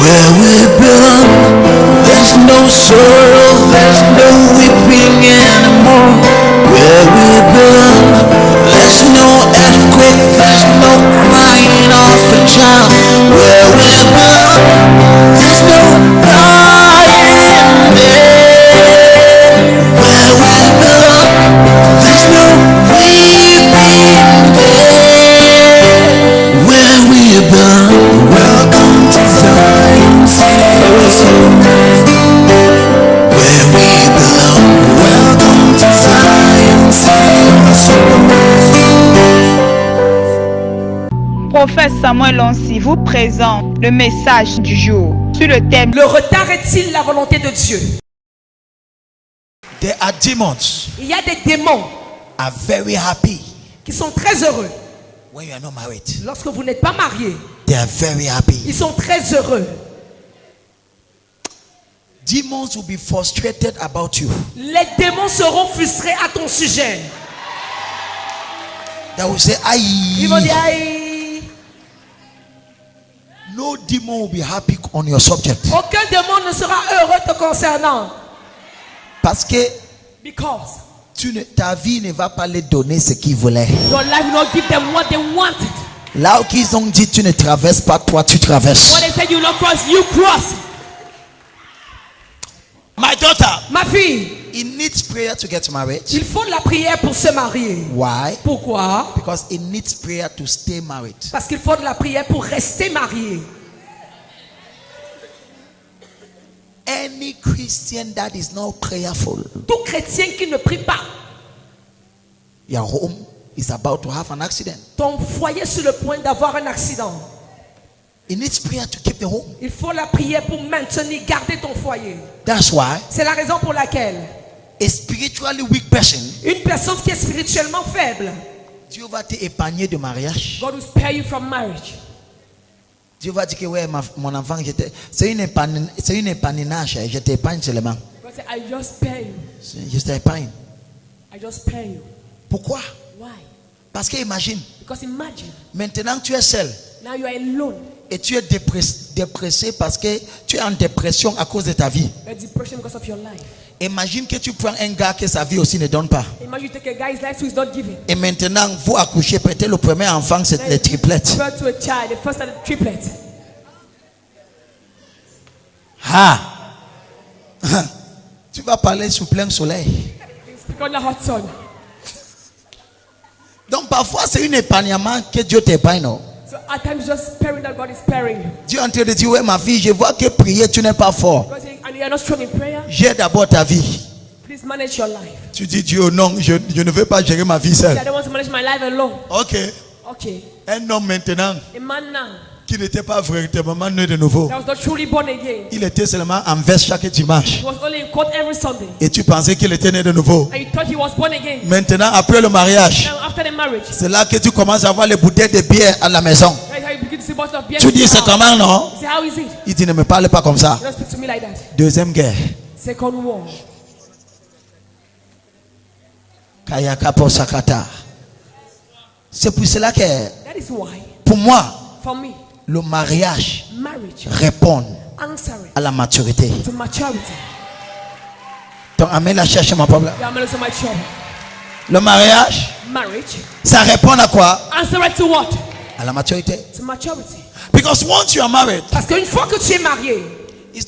Where we belong, there's no sorrow, there's no weeping anymore. Where we belong, there's no earthquake, there's no crying of a child. Where we belong, there's no dying there. Where we belong, there's no weeping there. Where we belong, welcome to Zion City. Where we belong, welcome to Zion City. Prophète Samuel Lonsi vous présente le message du jour sur le thème: le retard est-il la volonté de Dieu? There are demons Il y a des démons are very happy qui sont très heureux when you are not married. lorsque vous n'êtes pas marié. They are very happy. Ils sont très heureux. Demons will be frustrated about you. Les démons seront frustrés à ton sujet. They will say, Ils vont dire, "Aïe." aïe. No demon will be happy on your subject. Aucun démon ne sera heureux te concernant. Parce que Because ta vie ne va pas les donner ce qu'ils voulaient. your life will not give them what they wanted. Là où ils ont dit tu ne traverses pas, toi tu traverses. What they said you will not cross, you cross. My daughter, Ma fille, he needs prayer to get married. il faut la prière pour se marier. Why? Pourquoi? Because he needs prayer to stay married. Parce qu'il faut de la prière pour rester marié. Any Christian that is not prayerful, Tout chrétien qui ne prie pas, your home is about to have an accident. ton foyer est sur le point d'avoir un accident. He needs prayer to keep the home. Il faut la prière pour maintenir, garder ton foyer. That's why C'est la raison pour laquelle a spiritually weak person, une personne qui est spirituellement faible, Dieu va te épargner de mariage. God will spare you from marriage. Dieu va dire que ouais, mon enfant, c'est une épargnage, je t'épargne seulement. God said, I just spare you. Je t'épargne. I just spare you. Pourquoi? Why? Parce que imagine, Because imagine, maintenant tu es seul now you are alone. et tu es dépressé parce que tu es en dépression à cause de ta vie. You are depression because of your life. Imagine que tu prends un gars que sa vie aussi ne donne pas. Imagine you take a guy's life who is not giving. Et maintenant, vous accouchez, peut-être le premier enfant, c'est les triplettes. Birth to a child, the first and the triplet. Ah! Tu vas parler sous plein soleil. Speak on the hot sun. Donc parfois, c'est un épargnement que Dieu t'épargne. Non? So at times just sparing that God is sparing you. Dieu est en train de dire, ouais ma fille, je vois que prier, tu n'es pas fort. God saying, and you are not strong in prayer, Gère d'abord ta vie. please manage your life. Tu dis, Dieu, non, je ne veux pas gérer ma vie seule. I don't want to manage my life alone. Ok. Okay. Un homme maintenant A man now qui n'était pas véritablement né de nouveau. that was not truly born again. Il était seulement en veste chaque dimanche. He was only in court every Sunday. Et tu pensais qu'il était né de nouveau. And you thought he was born again. Maintenant, après le mariage, Now after the marriage, c'est là que tu commences à voir les bouteilles de bière à la maison. that's how you begin to see bottles of beer. Tu dis, c'est comment, non? You say, how is it? Il dit, ne me parle pas comme ça. You don't speak to me like that. Deuxième guerre. Second war. Kayakapo Sakata. C'est pour cela que, That is why, pour moi, for me, le mariage marriage répond answering à la maturité. to maturity. Donc, amène la chercher mon problème. You are married to my trouble. Le mariage, Marriage ça répond à quoi? answering to what? À la maturité. To maturity. Because once you are married, Parce qu'une fois que tu es marié, it's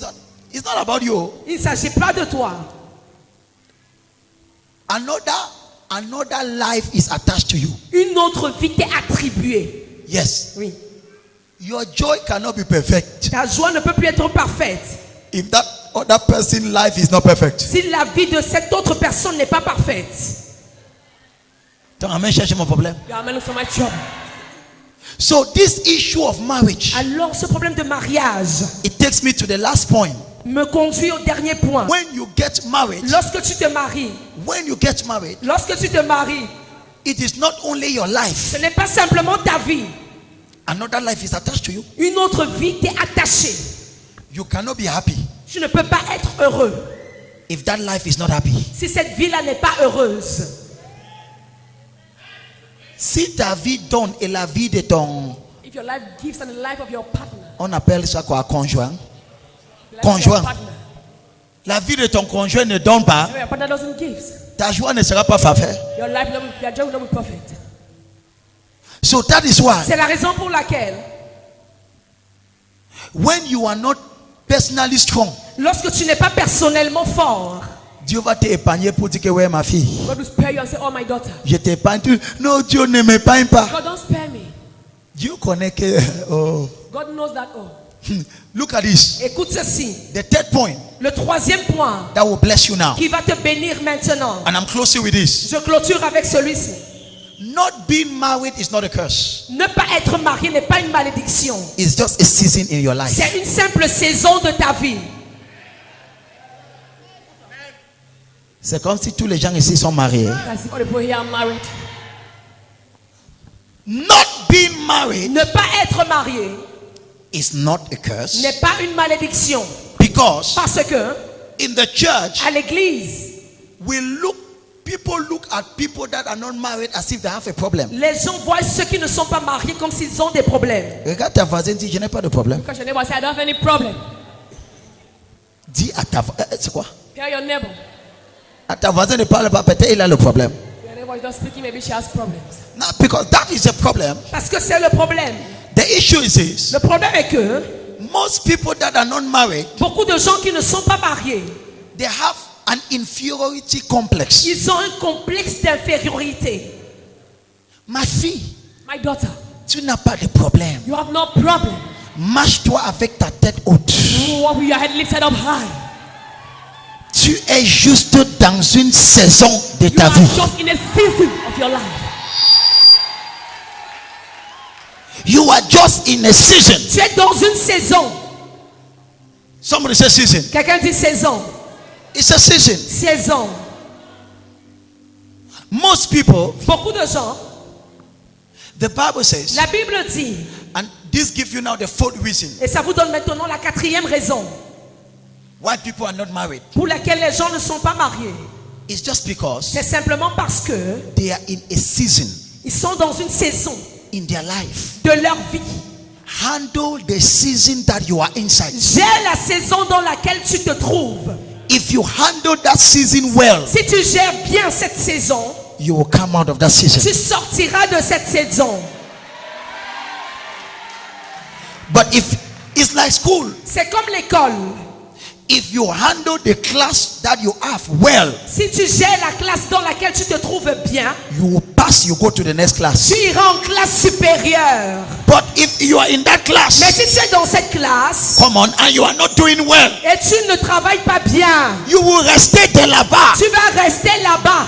not about you. il ne s'agit pas de toi. Another life is attached to you. Une autre vie t'est attribuée. Yes. Oui. Your joy cannot be perfect Ta joie ne peut plus être parfaite if that other person's life is not perfect. si la vie de cette autre personne n'est pas parfaite. Donc, amène chercher mon problème. You are married to my trouble. So this issue of marriage, Alors ce problème de mariage it takes me to the last point. me conduit au dernier point. When you get married, Lorsque tu te maries, it is not only your life. ce n'est pas simplement ta vie. Another life is attached to you. Une autre vie t'est attachée. You cannot be happy Tu ne peux pas être heureux if that life is not happy. si cette vie-là n'est pas heureuse. Si ta vie donne et la vie de ton If your life gives and the life of your partner. On appelle ça quoi? Conjoint. The life of Conjoint. your partner. La vie de ton conjoint ne donne pas. If your partner doesn't give, Ta joie ne sera pas parfaite. your life, your joy will not be perfect. So that is why C'est la raison pour laquelle, when you are not personally strong, lorsque tu n'es pas personnellement fort, Dieu va t'épargner pour dire que ouais ma fille, God will spare you and say, oh my daughter, je t'épargne. Non, Dieu ne m'épargne pas. God don't spare me. Dieu connaît que oh. God knows that all. Look at this. Écoute ceci. The third point Le troisième point that will bless you now. qui va te bénir maintenant. And I'm closing with this. Je clôture avec celui-ci. Not being married is not a curse. Ne pas être marié n'est pas une malédiction. It's just a season in your life. C'est une simple saison de ta vie. C'est comme si tous les gens ici sont mariés. As if all the people here are married. Not being married Ne pas être marié is not a curse. n'est pas une malédiction. Because Parce que in the church, à l'église, people look at people that are not married as if they have a problem. les gens voient ceux qui ne sont pas mariés comme s'ils ont des problèmes. Regarde ta voisine, dis je n'ai pas de problème. Because your neighbor say, I don't have any problem. Dis à ta voisine, c'est quoi? Tell your neighbor. À ta voisine ne parle pas, peut-être il a le problème. Your neighbor is not speaking, maybe she has problems. Now, because that is a problem. Parce que c'est le problème. The issue is this. Le problème est que Most people that are not married, beaucoup de gens qui ne sont pas mariés, they have an inferiority complex. ils ont un complexe d'infériorité. Ma fille, My daughter, tu n'as pas de problème. you have no problem. Marche-toi avec ta tête haute. Walk with your head lifted up high. Tu es juste dans une saison de You ta are vie. just in a season of your life. You are just in a season. Tu es dans une saison. Somebody say season. Quelqu'un dit saison. It's a season. Saison. Most people, Beaucoup de gens, the Bible says, la Bible dit, and this gives you now the fourth reason et ça vous donne maintenant la quatrième raison why people are not married. pour laquelle les gens ne sont pas mariés. It's just because C'est simplement parce que they are in a season ils sont dans une saison in their life. de leur vie. Handle the season that you are inside. Gère la saison dans laquelle tu te trouves. If you handle that season well, Si tu gères bien cette saison, you will come out of that season. tu sortiras de cette saison. But if it's like school, C'est comme l'école. if you handle the class that you have well, Si tu gères la classe dans laquelle tu te trouves bien, you will pass, you go to the next class. tu iras en classe supérieure. But if you are in that class, Mais si tu es dans cette classe come on, and you are not doing well, et tu ne travailles pas bien, you will rester de là-bas. tu vas rester là-bas.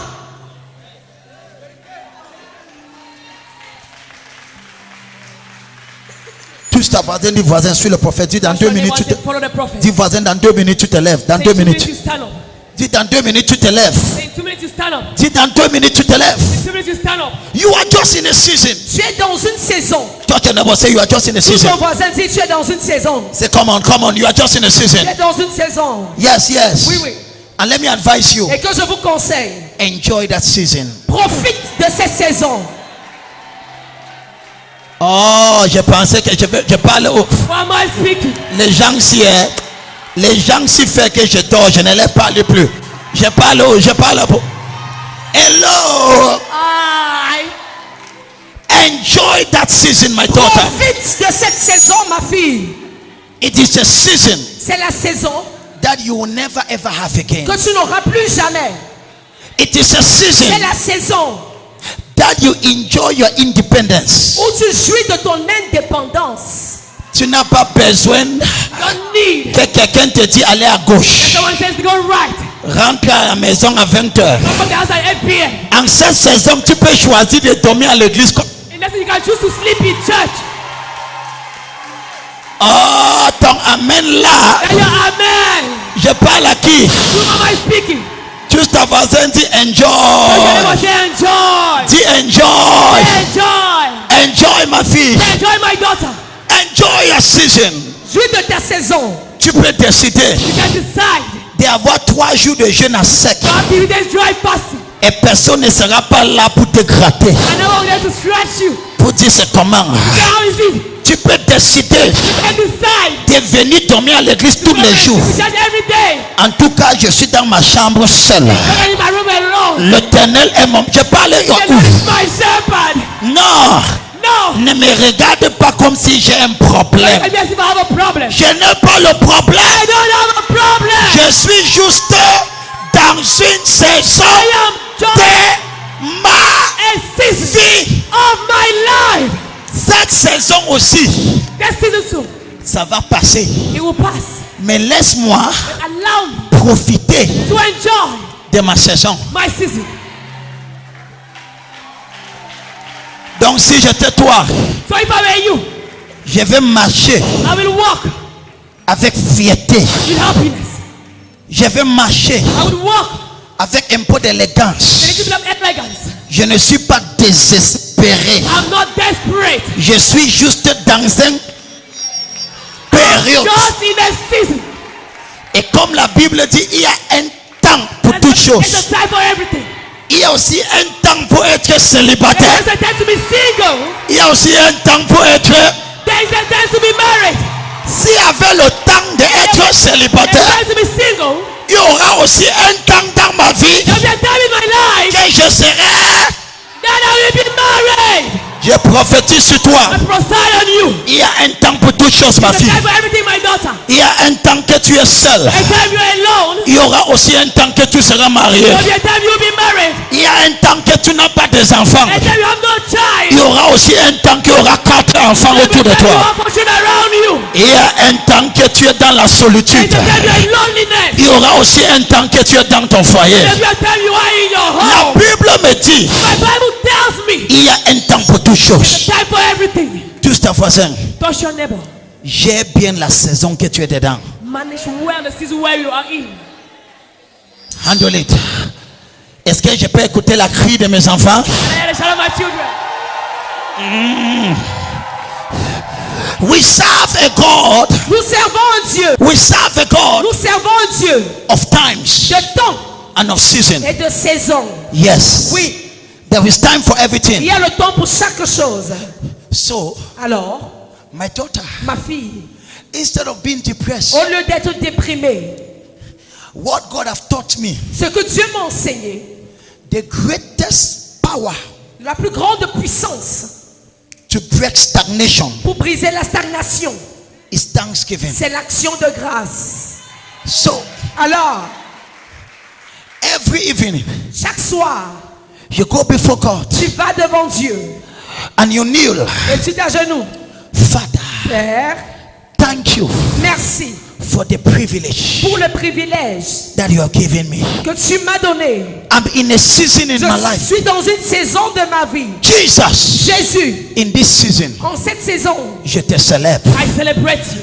Touche ta voisine, dis voisin, suis le prophète. Dis dans 2 minutes, tu te... Follow the prophet. Dis voisin, dans 2 minutes, tu te lèves. Dans Say 2 in 2 minutes you minutes. stand up. Dis dans 2 minutes, tu te lèves. Say in 2 minutes you stand up. Dis dans 2 minutes, tu te lèves. In 2 minutes you stand up. You are just in a season. Tu es dans une saison. Touch your neighbor, say you are just in a Tout ton season. voisin dit tu es dans une saison. Say come on, you are just in a season. Tu es dans une saison. Yes, yes. Oui, oui. And let me advise you, Et que je vous conseille, enjoy that season. profite de cette saison. Oh, je pensais que je parle aux Why am I speaking? les gens si fait que je dors, je ne les parle plus. Je parle aux. Hello, enjoy that season, my daughter. Profite de cette saison, ma fille. It is a season C'est la saison that you will never ever have again. que tu n'auras plus jamais. It is a C'est season la saison that you enjoy your independence. où tu jouis de ton indépendance. Tu n'as pas besoin Don't need. que quelqu'un te dise aller à gauche. Someone says to go right. Rentre à la maison à 20h. Come the house at 8 p.m. En cette saison, tu peux choisir de dormir à l'église. In that you can choose to sleep in church. Oh, ton amen là. And your amen. Je parle à qui? Who am I speaking? Juste ta voisin dit Your enjoy. neighbor say enjoy. Dis enjoy. Enjoy. Enjoy ma fille. Enjoy my daughter. Enjoy your season. Jouis de ta saison. Tu peux décider You can decide. d'avoir 3 jours de jeûne à sec. To have 3 days dry fasting. Et personne ne sera pas là pour te gratter. And no one there to scratch you. Pour dire c'est comment. How is it? Tu peux décider And decide. de venir dormir à l'église tous les jours. You church every day. En tout cas, je suis dans ma chambre seule. I'm in my room alone. L'Éternel est mon... Je parle The Lord is my shepherd. Non. No. Ne me regarde pas comme si j'ai un problème. I guess if I have a problem. Je n'ai pas le problème. I don't have a problem. Je suis juste dans une saison I am just de ma a season vie. of my life. Cette saison aussi, That season too. ça va passer. It will pass. Mais laisse-moi Allow me profiter to enjoy de ma saison. my season. Donc si j'étais toi, So if I were you, je vais marcher I will walk avec fierté. with happiness. Je vais marcher I will walk avec un peu with a d'élégance. little bit of elegance. Je ne suis pas désespéré. I'm not desperate. Je suis juste dans une période. Just in a season. Et comme la Bible dit, il y a un temps pour toutes There's a choses. time for everything. Il y a aussi un temps pour être célibataire. There's a time to be single. Il y a aussi un temps pour être... There's a time to be married. S'il y avait le temps d'être There's a célibataire, time to be single. il y aura aussi un temps dans ma vie There's a time in my life que je serai... that I will be married. Je prophétise sur toi. I prophesy on you. Il y a un temps pour toutes choses, ma There's a fille. time for everything, my daughter. Il y a un temps que tu es seul. A time you're alone. Il y aura aussi un temps que tu seras marié. There'll be a time you'll be married. Il y a un temps que tu n'as pas des enfants. A time you have no Il y child. aura aussi un temps qu'il y aura 4 enfants autour de You toi. have fortune around you. Il y a un temps que tu es dans la solitude. There's a time you're in loneliness. Il y aura aussi un temps que tu es dans ton foyer. There'll be a time you are in your La home. Bible me dit, My Bible tells me il y a un temps pour toutes choses. time for everything. Tous ta voisin, Touch your neighbor. j'ai bien la saison que tu es dedans. Manage well the season where you are in. Handle it. Est-ce que je peux écouter la cri de mes enfants? I hear the shout of my children. We serve a God. Nous servons un Dieu. We serve a God Nous servons un Dieu of times de temps and of season. et de saison. Yes. Oui, There is time for il everything. y a le temps pour chaque chose. So, Alors, my daughter, ma fille, instead of being depressed, au lieu d'être déprimée, what God have taught me, ce que Dieu m'a enseigné, the greatest power la plus grande puissance to break stagnation pour briser la stagnation, is thanksgiving. c'est l'action de grâce. So, Alors, every evening, chaque soir, you go before God tu vas devant Dieu and you kneel. et tu t'agenouilles. Father, Père, thank you merci for the privilege pour le privilège that you have given me. que tu m'as donné. I'm in a season in my Je life. suis dans une saison de ma vie. Jesus, Jésus, in this season, en cette saison, je te célèbre. I celebrate you.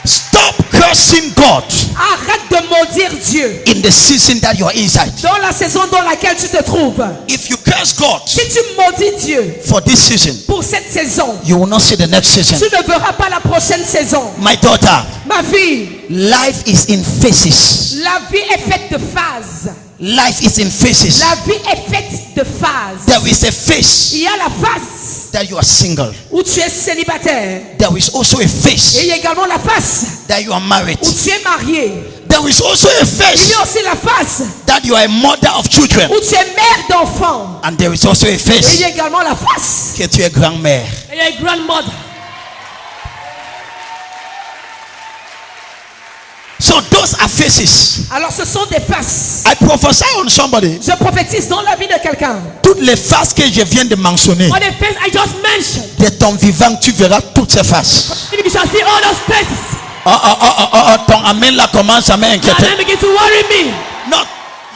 Stop cursing God Arrête de maudire Dieu in the season that you are inside. dans la saison dans laquelle tu te trouves. If you curse God Si tu maudis Dieu for this season, pour cette saison, you will not see the next season. tu ne verras pas la prochaine saison. My daughter, Ma fille, life is in phases. la vie est faite de phases. Life is in phases. La vie est faite de phases. There is a phase Il y a la phase that you are single. où tu es célibataire. There is also a Et phase il y a également la phase that you are married. où tu es marié. There is also a Il phase y a aussi la phase that you are a mother of children. où tu es mère d'enfants. And there is also a Et il phase y a également la face. que tu es grand-mère. Et il y a une grandmother. So those are phases. Alors ce sont des faces. I prophesy on somebody. Je prophétise dans la vie de quelqu'un. Toutes les phases que je viens de mentionner, On the face I just mentioned. de ton vivant, tu verras toutes ces phases. You shall see all those faces. Ton amen là commence à And m'inquiéter. then begin to worry me. Non,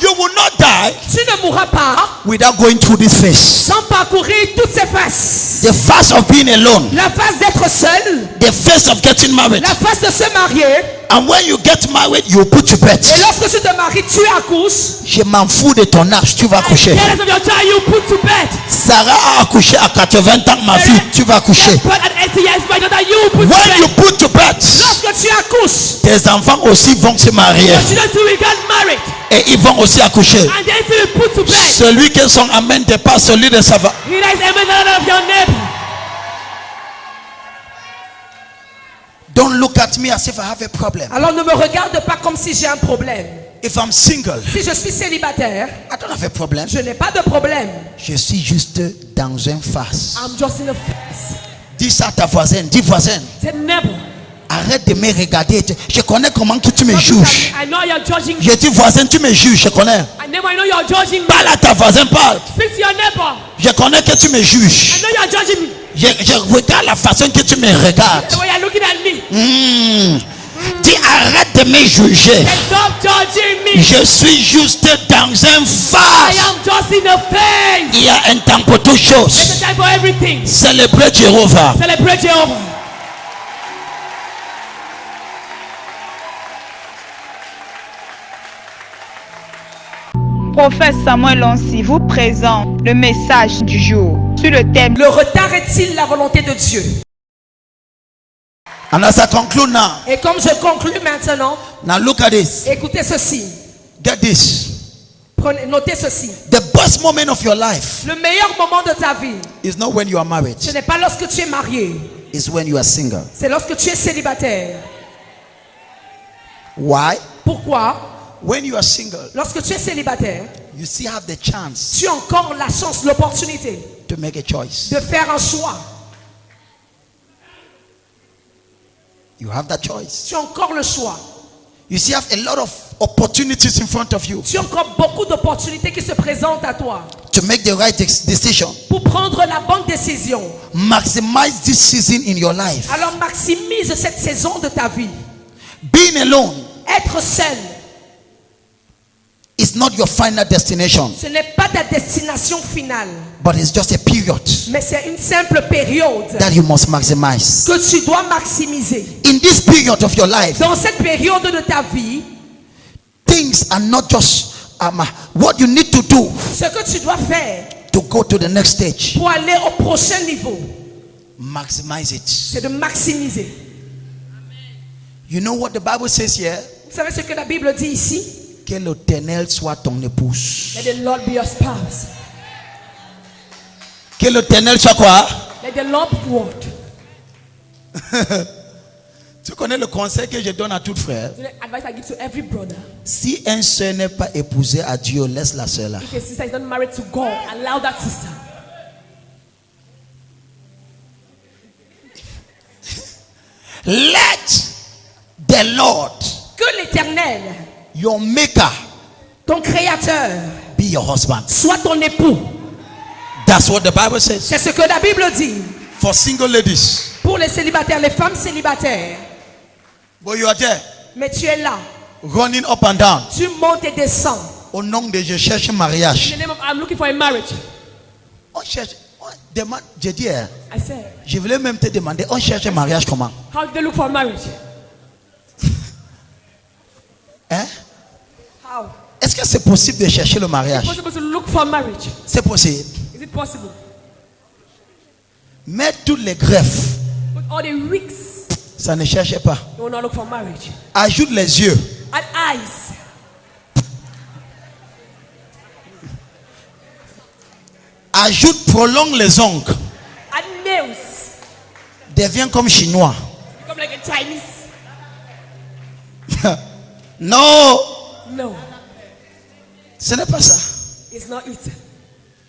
You will not die Tu ne mourras pas without going through this phase. sans parcourir toutes ces phases. The phase of being alone, La phase d'être seul, the phase of getting married. la phase de se marier. And when you get married, you put to bed. Et lorsque tu te maries, tu accouches. Je m'en fous de ton âge, tu vas coucher. Regardless of your child, you put to bed. Sarah a accouché à 80 ans, ma fille, tu vas coucher. But at 80 years, my daughter, you put to When you bed. put to bed, Lorsque tu accouches, tes enfants aussi vont se marier. your children too will get married. Et ils vont aussi accoucher. And then you will put to bed. Celui que son amen dépasse celui de sa va. He that is amen of your neighbor. Don't look at me as if I have a problem. Alors ne me regarde pas comme si j'ai un problème. If I'm single, Si je suis célibataire, I don't have a problem. je n'ai pas de problème. Je suis juste dans une phase. I'm just in a phase. Dis ça à ta voisine, dis voisine. Say neighbor. Arrête de me regarder. Je connais comment que tu me juges. I know you're judging me. Je dis voisin, tu me juges, je connais. I know you're judging me. Parle à ta voisine, parle. Speak to your neighbor. Je connais que tu me I juges. know you're judging me. Je regarde la façon que tu me regardes. The way you're looking at me. Dis arrête de me juger. And stop judging me. Je suis juste dans un I phase. am just in a phase. Il y a un temps pour toutes There's choses. a time for everything. Célébrer Jéhovah. Celebrate Jehovah. Prophète Samuel Onsi vous présente le message du jour sur le thème Le retard est-il la volonté de Dieu? And as I conclude now, Et comme je conclus maintenant, now look at this. écoutez ceci. Get this. Notez ceci. The best moment of your life Le meilleur moment de ta vie, is not when you are married. ce n'est pas lorsque tu es marié, It's when you are single. c'est lorsque tu es célibataire. Why? Pourquoi? When you are single, Lorsque tu es célibataire, you still have the chance tu as encore la chance, l'opportunité to make a choice. de faire un choix. You have that choice. Tu as encore le choix. You still have a lot of opportunities in front of you Tu as encore beaucoup d'opportunités qui se présentent à toi to make the right decision. pour prendre la bonne décision. Maximize this season in your life. Alors maximise cette saison de ta vie. Being alone Être seul, is not your final destination, ce n'est pas ta destination finale, but it's just a period mais c'est une simple période that you must maximize. que tu dois maximiser. In this period of your life, Dans cette période de ta vie, things are not just what you need to do ce que tu dois faire to go to the next stage. pour aller au prochain niveau, Maximize it. c'est de maximiser. You know what the Bible says here? Vous savez ce que la Bible dit ici? Que l'Éternel soit ton épouse. Let the Lord be your spouse. Que l'Éternel soit quoi? Let the Lord word. Tu connais le conseil que je donne à tout frère? The advice I give to every brother. Si un soeur n'est pas épousé à Dieu, laisse la soeur là. If a sister is not married to God, allow that sister. Let the Lord, Que l'Éternel, your maker, ton créateur, be your husband. soit ton époux. That's what the Bible says. C'est ce que la Bible dit. For single ladies. Pour les célibataires, les femmes célibataires. But you are there, Mais tu es là. running up and down. Tu montes et descends. Au nom de je cherche un mariage. In the name of I'm looking for a marriage. On cherche. Demande, je dis, I said, je voulais même te demander, on cherche un mariage comment? how do they look for a marriage? Hein? How? Est-ce que c'est possible de chercher le mariage? It's possible to look for a marriage. C'est possible. Is it possible? Mais toutes les greffes, With all the weeks, ça ne cherche pas. you will not look for marriage. Ajoute les yeux. Add eyes. Ajoute, prolonge les ongles. Add nails. Deviens comme chinois. Become like a Chinese. Non, No, ce n'est pas ça. it's not it.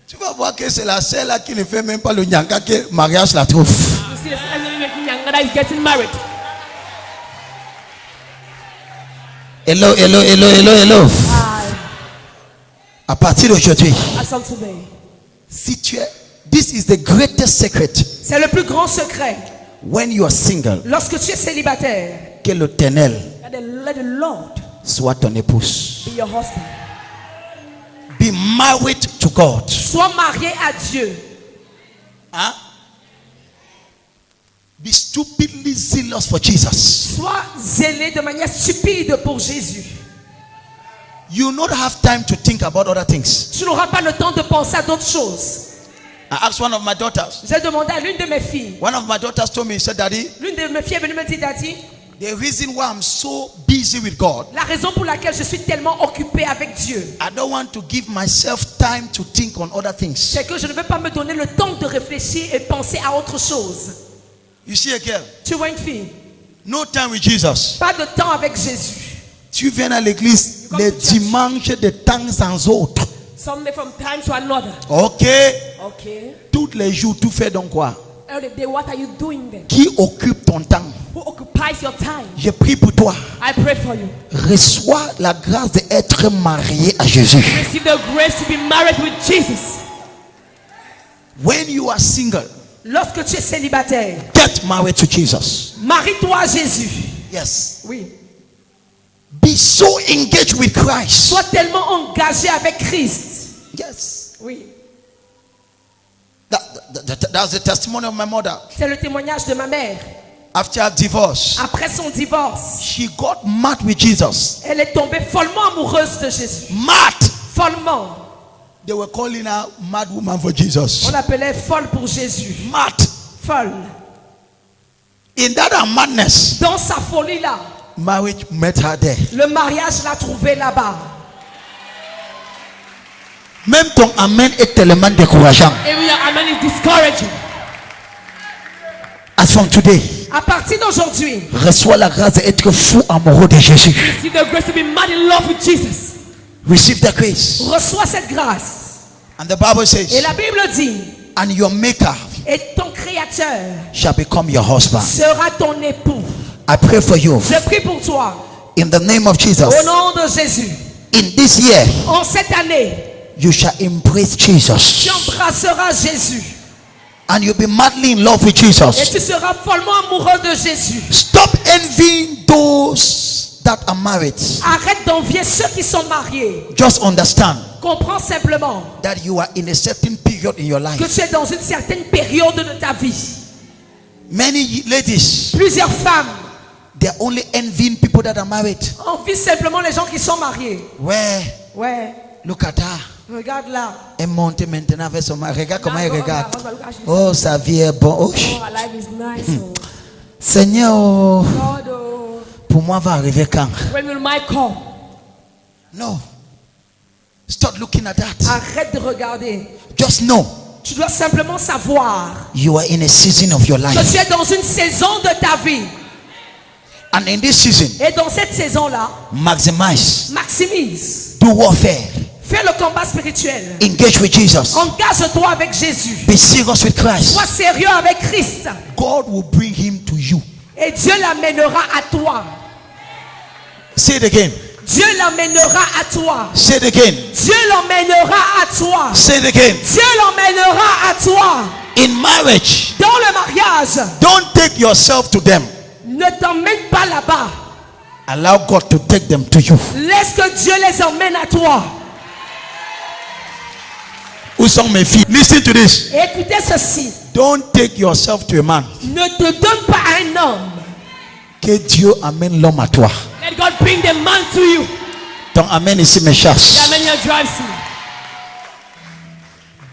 Tu vas voir que c'est la seule là qui ne fait même pas le nyanga que le mariage la trouve. You see, the enemy making Yangada is getting married. Hello, hello, hello, hello, hello. À partir d'aujourd'hui, As of today. si tu es, this is the greatest secret. C'est le plus grand secret. When you are single, Lorsque tu es célibataire, que l'Éternel let the Lord soit ton épouse. be your husband. Be married to God. Sois marié à Dieu. Huh? Be stupidly zealous for Jesus. Sois zélé de manière stupide pour Jésus. You will not have time to think about other things. Tu n'auras pas le temps de penser à d'autres choses. I asked one of my daughters. J'ai demandé à l'une de mes filles. One of my daughters told me, he said, Daddy, L'une de mes filles est venue me dire, Daddy, the reason why I'm so busy with God, la raison pour laquelle je suis tellement occupée avec Dieu, I don't want to give myself time to think on other things. c'est que je ne veux pas me donner le temps de réfléchir et penser à autre chose. You see a girl, Tu vois une fille, no time with Jesus. pas de temps avec Jésus. Tu viens à l'église les dimanches de temps en autres. Some from time to another. Ok. Okay. Tous les jours, tu fais donc quoi? Every day, what are you doing then? Qui occupe ton temps? Who occupies your time? Je prie pour toi. I pray for you. Reçois la grâce d'être marié à Jésus. Receive the grace to be married with Jesus. When you are single, Lorsque tu es célibataire, get married to Jesus. marie-toi à Jésus. Yes. Oui. Be so engaged with Christ. Sois tellement engagé avec Christ. Yes. Oui. That's the testimony of my mother. C'est le témoignage de ma mère. After her divorce, Après son divorce, she got mad with Jesus. elle est tombée follement amoureuse de Jésus. Mad. Follement. They were calling her mad woman for Jesus. On l'appelait folle pour Jésus. Mad. Folle. In that madness, Dans sa folie là, marriage met her there. le mariage l'a trouvée là-bas. Même ton amen est tellement décourageant. Even your amen is discouraging. As from today, À partir d'aujourd'hui, reçois la grâce d'être fou amoureux de Jésus. receive the grace to be mad in love with Jesus. Receive the grace. Reçois cette grâce. And the Bible Et says, la Bible dit, and your maker et ton créateur shall become your husband. sera ton époux. I pray for you Je prie pour toi, in the name of Jesus. au nom de Jésus. In this year, En cette année, you shall embrace Jesus. tu embrasseras Jésus. And you'll be madly in love with Et Jesus. tu seras follement amoureux de Jésus. Stop envying those that are married. Arrête d'envier ceux qui sont mariés. Just understand Comprends simplement that you are in a certain period in your que life. tu es dans une certaine période de ta vie. Many ladies, Plusieurs femmes they are only envying people that are married. envient simplement les gens qui sont mariés. Where? Ouais, Look at her. regarde là. Elle monte maintenant avec son mari. Regarde comment elle regarde. Look how she's- Oh, sa vie est bonne. Oh, Oh, her life is nice. Oh. Seigneur, oh, God, oh. pour moi va arriver quand? When will my come? No. Stop looking at that. Arrête de regarder. Just know Tu dois simplement savoir you are in a season of your que life. tu es dans une saison de ta vie. And in this season, Et dans cette saison-là, maximize, maximise. do warfare, Fais le combat spirituel. engage with Jesus, Engage-toi avec Jésus. be serious with Christ. Sois sérieux avec Christ. God will bring him to you. Et Dieu l'amènera à toi. Say it again. Dieu l'amènera à toi. Say it again. Dieu l'emmènera à toi. Say it again. Dieu l'emmènera à toi. In marriage, Dans le mariage, don't take yourself to them. ne t'emmène pas là-bas. Allow God to take them to you. Laisse que Dieu les emmène à toi. Où sont mes filles? Listen to this. Et écoutez ceci. Don't take yourself to a man. Ne te donne pas à un homme. Que Dieu amène l'homme à toi. Let God bring the man to you. Ton amen ici me chasse. Amen your drives you.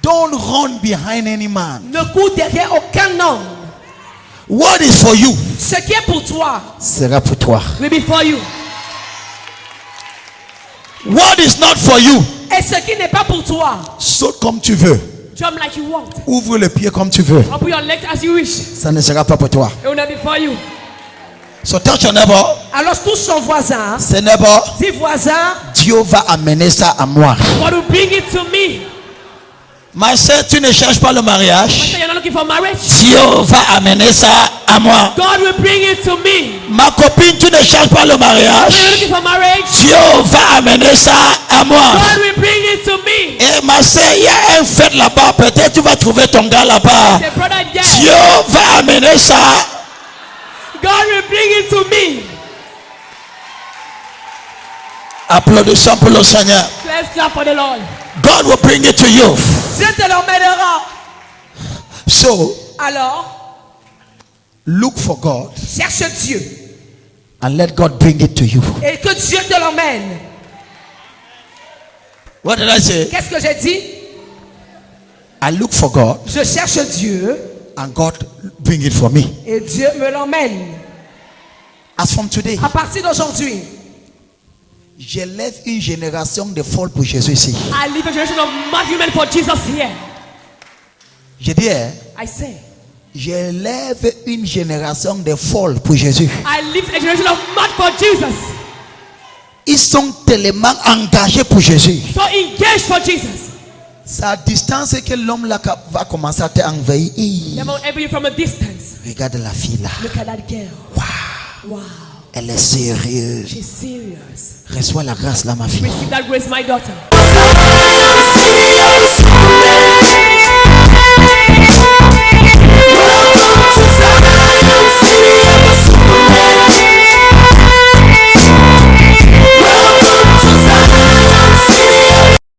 Don't run behind any man. Ne cours derrière aucun homme. What is for you Ce qui est pour toi sera pour toi. will be for you. What is not for you, Et ce qui n'est pas pour toi, saute comme tu veux. jump like you want. Ouvre le pied comme tu veux. Open your legs as you wish. Ça ne sera pas pour toi. It will not be for you. So touch your neighbor. Alors touche ton voisin. Say neighbor, Dis voisin, Dieu va amener ça à moi. God will bring it to me. Ma sœur, tu ne cherches pas le mariage. So you're not looking for marriage? Dieu va amener ça à moi. God will bring it to me. Ma copine, tu ne cherches pas le So mariage. you're looking for marriage? Dieu va amener ça à moi. God will bring it to me. Et ma sœur, il y a un fête là-bas. Peut-être tu vas trouver ton gars là-bas. Say, brother, yes. Dieu va amener ça. God will bring it to me. Applaudissons pour le Seigneur. Let's clap for the Lord. God will bring it to you. Dieu te l'emmènera. So, Alors, look for God cherche Dieu and let God bring it to you. et que Dieu te l'emmène. What did I say? Qu'est-ce que j'ai dit? I look for God Je cherche Dieu and God bring it for me. et Dieu me l'emmène. As from today, À partir d'aujourd'hui, j'élève une génération de folles pour Jésus ici. I live a generation of mad women for Jesus here. Je dis, I say, j'élève une génération de folles pour Jésus. I live a generation of mad for Jesus. Ils sont tellement engagés pour Jésus. So engaged for Jesus. C'est à distance que l'homme là va commencer à t'envahir. They won't envy you from a distance. Regarde la fille là. Look at that girl. Wow. Elle est sérieuse. She's serious. Reçois la grâce là, ma fille. Receive that grace, my daughter.